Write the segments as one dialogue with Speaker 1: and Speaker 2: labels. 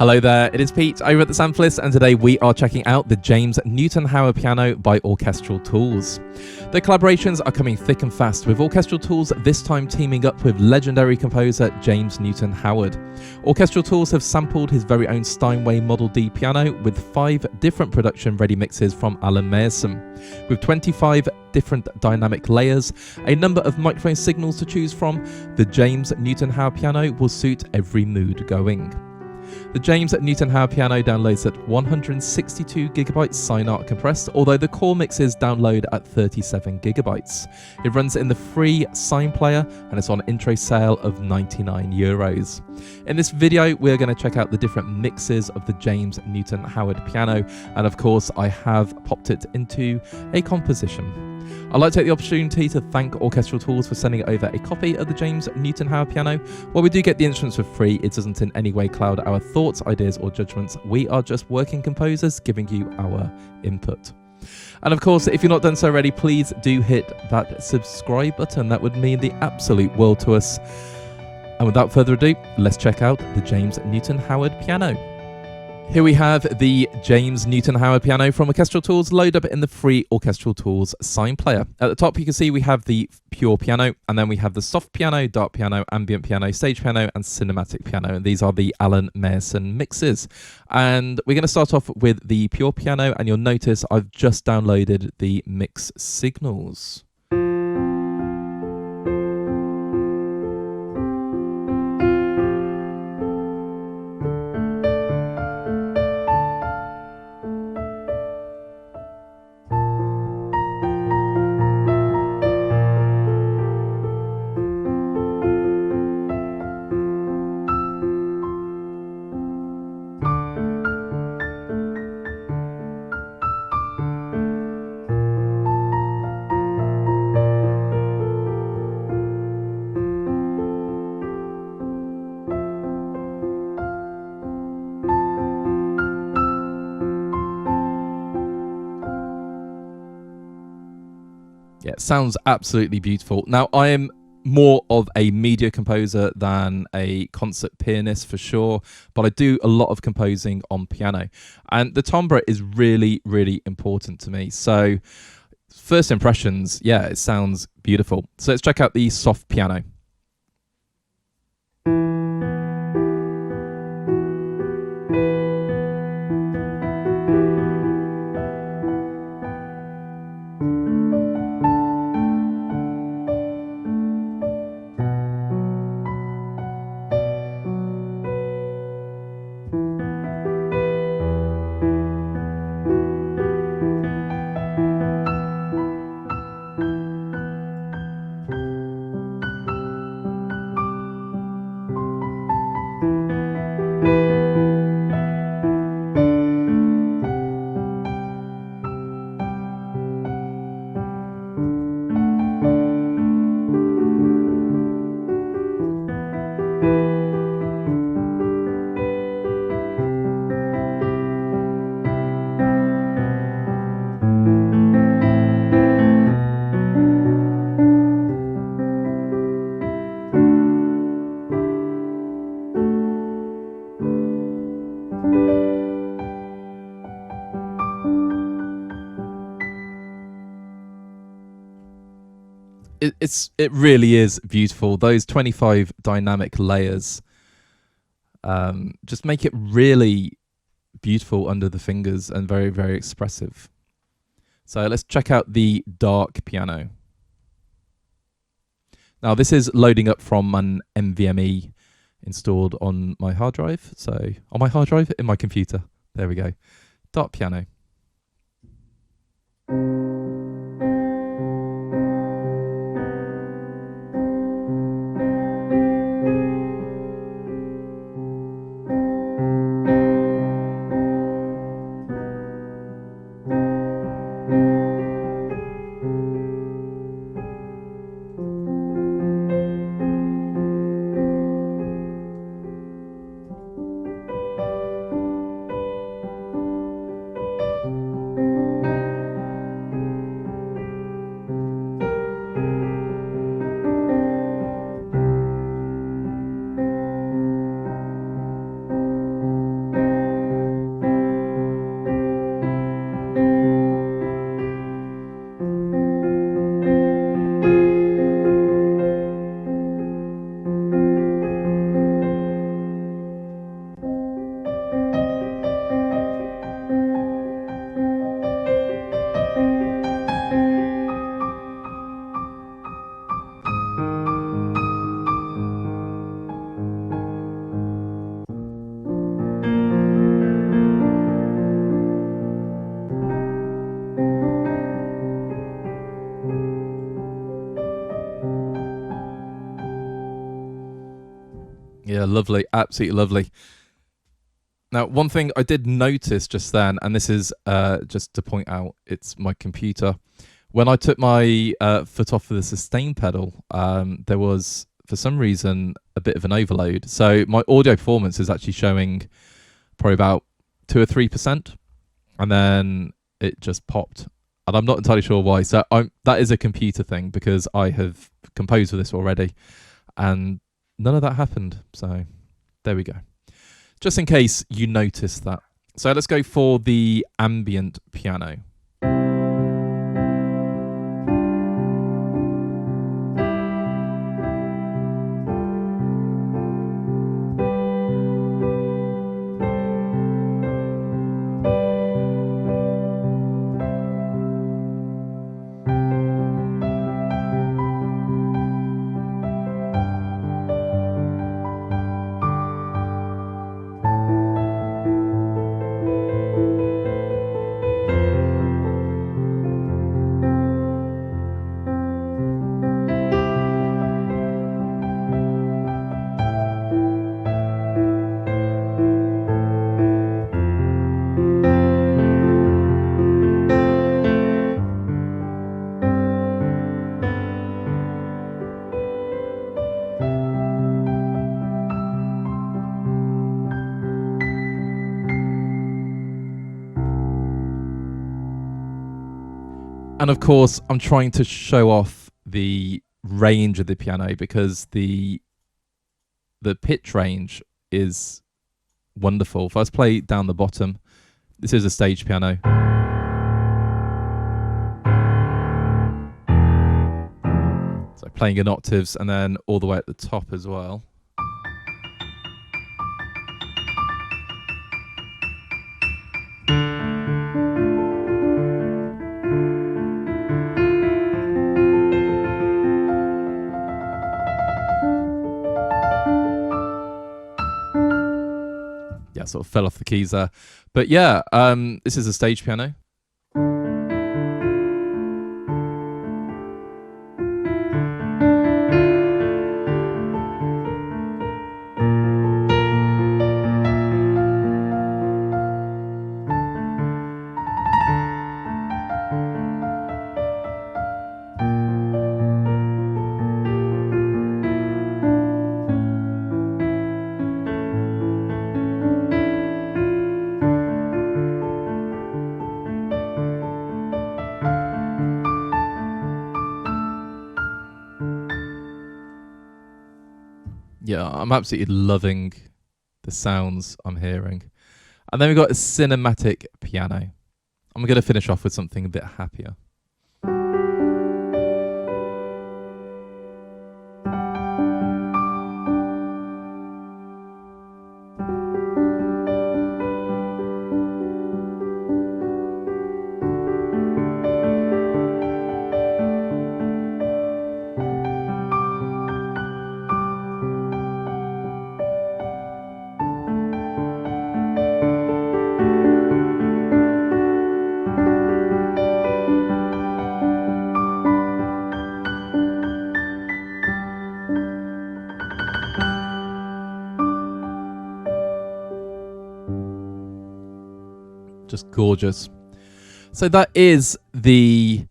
Speaker 1: Hello there, it is Pete over at the Sampleist, and today we are checking out the James Newton Howard piano by Orchestral Tools. The collaborations are coming thick and fast, with Orchestral Tools this time teaming up with legendary composer James Newton Howard. Orchestral Tools have sampled his very own Steinway Model D piano with 5 different production-ready mixes from Alan Meyerson. With 25 different dynamic layers, a number of microphone signals to choose from, the James Newton Howard piano will suit every mood going. The James Newton Howard piano downloads at 162GB Synart compressed, although the core mixes download at 37GB. It runs in the free Sign player and it's on intro sale of €99. In this video, we're going to check out the different mixes of the James Newton Howard piano, and of course, I have popped it into a composition. I'd like to take the opportunity to thank Orchestral Tools for sending over a copy of the James Newton Howard piano. While we do get the instruments for free, it doesn't in any way cloud our thoughts, ideas or judgments. We are just working composers giving you our input. And of course, if you're not done so already, please do hit that subscribe button. That would mean the absolute world to us. And without further ado, let's check out the James Newton Howard piano. Here we have the James Newton Howard piano from Orchestral Tools, load up in the free Orchestral Tools Sign player. At the top you can see we have the pure piano, and then we have the soft piano, dark piano, ambient piano, stage piano and cinematic piano, and these are the Alan Meyerson mixes. And we're going to start off with the pure piano, and you'll notice I've just downloaded the mix signals. Yeah, it sounds absolutely beautiful. Now, I am more of a media composer than a concert pianist for sure, but I do a lot of composing on piano. And the timbre is really, really important to me. So first impressions, yeah, it sounds beautiful. So let's check out the soft piano. It really is beautiful. Those 25 dynamic layers just make it really beautiful under the fingers and very, very expressive. So let's check out the dark piano. Now this is loading up from an NVMe installed on my hard drive. So on my hard drive in my computer. There we go. Dark piano. Yeah, lovely, absolutely lovely. Now, one thing I did notice just then, and this is just to point out, it's my computer. When I took my foot off of the sustain pedal, there was, for some reason, a bit of an overload. So my audio performance is actually showing probably about 2 or 3%, and then it just popped. And I'm not entirely sure why. So that is a computer thing, because I have composed with this already, and none of that happened. So there we go. Just in case you noticed that. So let's go for the ambient piano. And of course, I'm trying to show off the range of the piano, because the pitch range is wonderful. If I was play down the bottom, this is a stage piano. So playing in octaves and then all the way at the top as well. Yeah, sort of fell off the keys there. But yeah, this is a stage piano. Yeah, I'm absolutely loving the sounds I'm hearing. And then we've got a cinematic piano. I'm going to finish off with something a bit happier. Just gorgeous. So that is the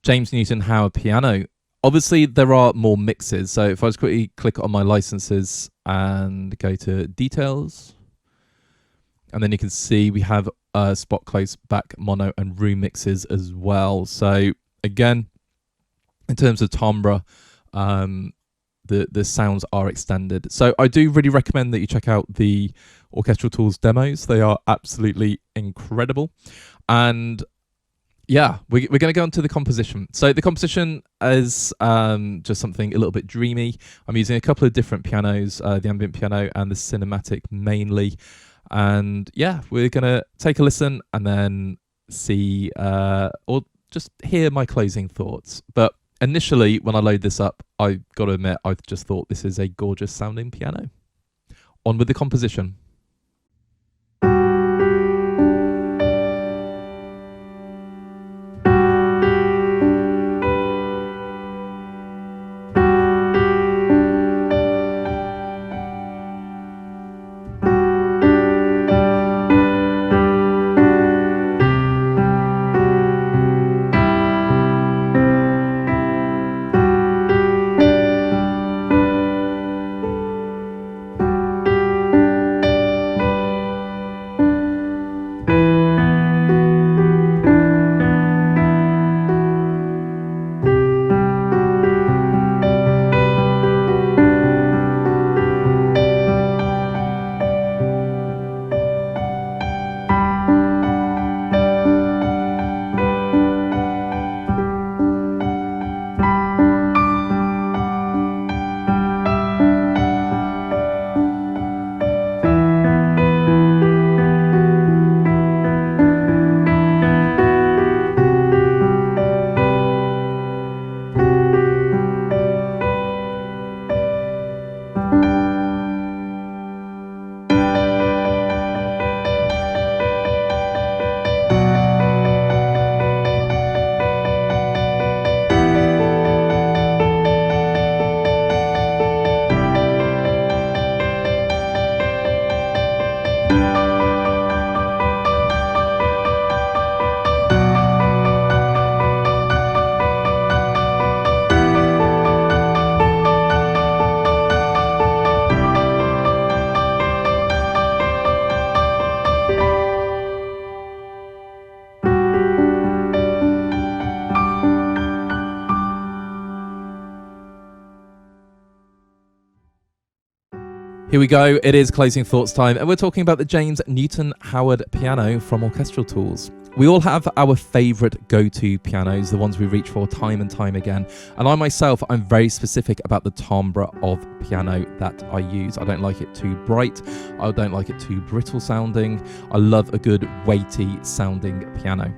Speaker 1: James Newton Howard piano. Obviously, there are more mixes. So if I just quickly click on my licenses and go to details, and then you can see we have spot, close, back, mono, and room mixes as well. So again, in terms of timbre, the sounds are extended. So I do really recommend that you check out the Orchestral Tools demos. They are absolutely incredible. And yeah, we're going to go on to the composition. So the composition is just something a little bit dreamy. I'm using a couple of different pianos, the ambient piano and the cinematic mainly. And yeah, we're going to take a listen and then see or just hear my closing thoughts. But initially, when I load this up, I've got to admit, I just thought this is a gorgeous sounding piano. On with the composition. Here we go, it is closing thoughts time, and we're talking about the James Newton Howard piano from Orchestral Tools. We all have our favourite go-to pianos, the ones we reach for time and time again. And I myself, I'm very specific about the timbre of piano that I use. I don't like it too bright. I don't like it too brittle sounding. I love a good weighty sounding piano.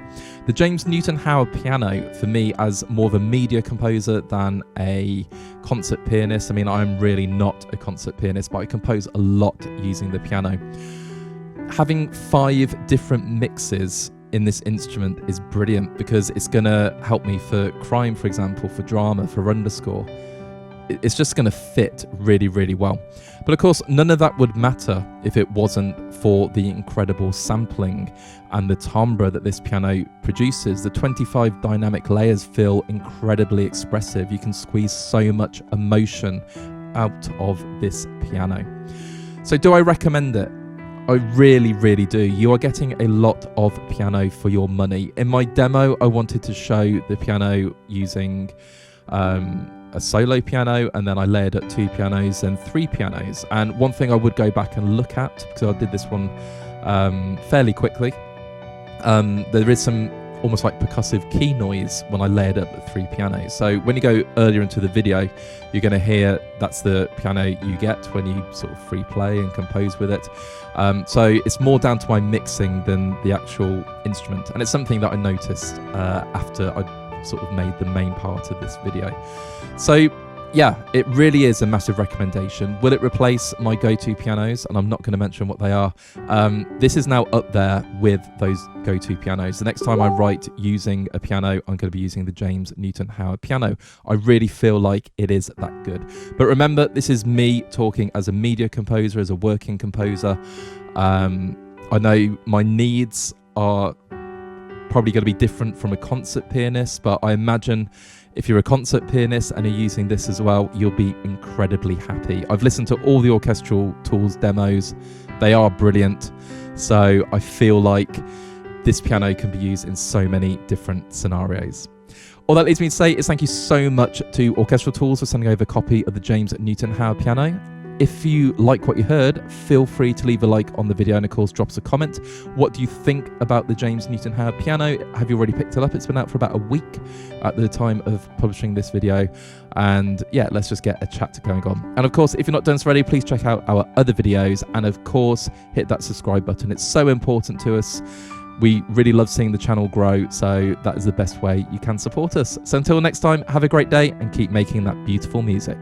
Speaker 1: The James Newton Howard piano, for me, as more of a media composer than a concert pianist. I mean, I'm really not a concert pianist, but I compose a lot using the piano. Having 5 different mixes in this instrument is brilliant because it's going to help me for crime, for example, for drama, for underscore. It's just going to fit really, really well. But of course, none of that would matter if it wasn't for the incredible sampling and the timbre that this piano produces. The 25 dynamic layers feel incredibly expressive. You can squeeze so much emotion out of this piano. So do I recommend it? I really, really do. You are getting a lot of piano for your money. In my demo, I wanted to show the piano using a solo piano, and then I layered up 2 pianos and 3 pianos. And one thing I would go back and look at, because I did this one fairly quickly, there is some almost like percussive key noise when I layered up the 3 pianos. So when you go earlier into the video, you're going to hear that's the piano you get when you sort of free play and compose with it. So it's more down to my mixing than the actual instrument. And it's something that I noticed after I sort of made the main part of this video. So yeah, it really is a massive recommendation. Will it replace my go-to pianos? And I'm not going to mention what they are. This is now up there with those go-to pianos. The next time I write using a piano, I'm going to be using the James Newton Howard piano. I really feel like it is that good. But remember, this is me talking as a media composer, as a working composer. I know my needs are probably going to be different from a concert pianist, but I imagine if you're a concert pianist and you're using this as well, you'll be incredibly happy. I've listened to all the Orchestral Tools demos. They are brilliant. So I feel like this piano can be used in so many different scenarios. All that leads me to say is thank you so much to Orchestral Tools for sending over a copy of the James Newton Howard piano. If you like what you heard, feel free to leave a like on the video and of course drop us a comment. What do you think about the James Newton Howard piano? Have you already picked it up? It's been out for about a week at the time of publishing this video. And yeah, let's just get a chat going on. And of course, if you're not done so already, please check out our other videos and of course hit that subscribe button. It's so important to us. We really love seeing the channel grow, so that is the best way you can support us. So until next time, have a great day and keep making that beautiful music.